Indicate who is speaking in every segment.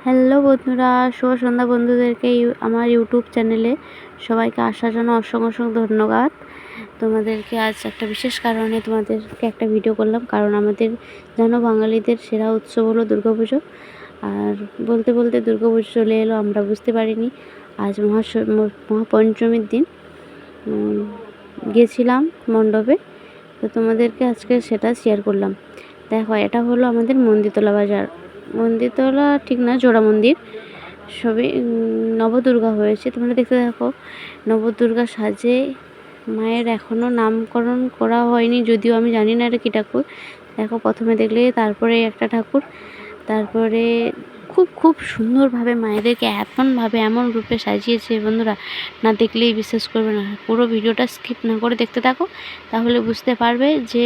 Speaker 1: Hello বন্ধুরা, শুভ সন্ধ্যা বন্ধুদেরকে আমার ইউটিউব চ্যানেলে সবাইকে আসার জন্য অসংখ্য ধন্যবাদ। তোমাদেরকে আজ একটা বিশেষ কারণে তোমাদেরকে একটা ভিডিও করলাম, কারণ আমাদের জানো বাঙালিদের সেরা উৎসব হলো দুর্গাপুজো। আর বলতে বলতে দুর্গাপুজো চলে এলো, আমরা বুঝতে পারিনি। আজ মহাপঞ্চমীর দিন গেছিলাম মণ্ডপে, তো তোমাদেরকে আজকে সেটা শেয়ার করলাম। দেখো, এটা হলো আমাদের মন্দিরতলা বাজার। মন্দিরতলা ঠিক না, জোড়া মন্দির। সবই নবদুর্গা হয়েছে, তোমরা দেখতে দেখো। নবদুর্গা সাজে মায়ের এখনও নামকরণ করা হয়নি, যদিও আমি জানি না এটা কী ঠাকুর। দেখো, প্রথমে দেখলে তারপরে একটা ঠাকুর, তারপরে খুব সুন্দরভাবে মায়েদেরকে এমন রূপে সাজিয়েছে বন্ধুরা, না দেখলেই বিশ্বাস করবে না। পুরো ভিডিওটা স্কিপ না করে দেখতে থাকো, তাহলে বুঝতে পারবে যে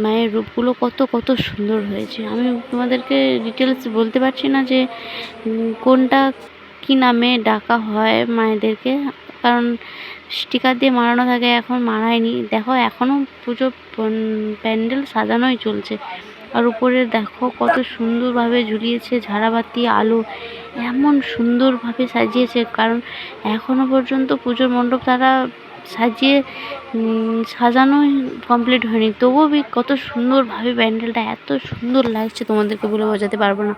Speaker 1: মায়ের রূপগুলো কত সুন্দর হয়েছে। আমি তোমাদেরকে ডিটেলস বলতে পারছি না যে কোনটা কি নামে ডাকা হয় মায়েদেরকে, কারণ স্টিকার দিয়ে মারানো থাকে, এখন মারায়নি। দেখো, এখনও পুজো প্যান্ডেল সাজানোই চলছে। আর উপরে দেখো কত সুন্দরভাবে ঝুলিয়েছে ঝাড়াবাতি, আলো এমন সুন্দরভাবে সাজিয়েছে, কারণ এখনও পর্যন্ত পুজোর মণ্ডপ তারা সাজানোই কমপ্লিট হয়নি, তবুও কত সুন্দরভাবে প্যান্ডেলটা এত সুন্দর লাগছে, তোমাদেরকে বলে বোঝাতে পারবো না।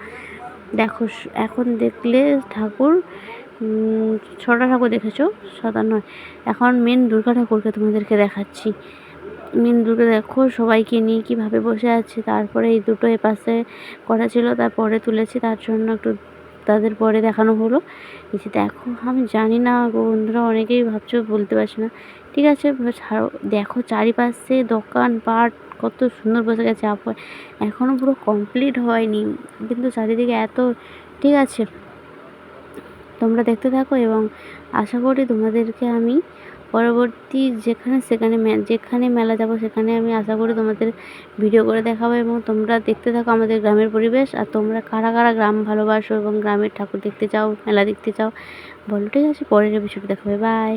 Speaker 1: দেখো, এখন দেখলে ঠাকুর 6টা ঠাকুর দেখেছো, 7 নয়। এখন মেন দুর্গা ঠাকুরকে তোমাদেরকে দেখাচ্ছি। মেন দুর্গা দেখো সবাইকে নিয়ে কীভাবে বসে আছে। তারপরে এই দুটো এপাশে করা ছিল, তারপরে তুলেছি, তার জন্য একটু তাদের পরে দেখানো হলো। এই যে দেখো, আমি জানি না গো বন্ধুরা, অনেকেই ভাবছো বলতে পারছি না, ঠিক আছে ছাড়ো। দেখো চারিপাশে দোকানপাট কত সুন্দর বসে গেছে। এখনও পুরো কমপ্লিট হয়নি, কিন্তু চারিদিকে এত, ঠিক আছে তোমরা দেখতে থাকো। এবং আশা করি তোমাদেরকে আমি পরবর্তী যেখানে মেলা যাব সেখানে আমি আশা করি তোমাদের ভিডিও করে দেখাবো, এবং তোমরা দেখতে থাকো আমাদের গ্রামের পরিবেশ। আর তোমরা কারা কারা গ্রাম ভালোবাসো এবং গ্রামের ঠাকুর দেখতে চাও, মেলা দেখতে চাও বলো, ঠিক আছে? পরের এপিসোডে দেখাবে, বাই।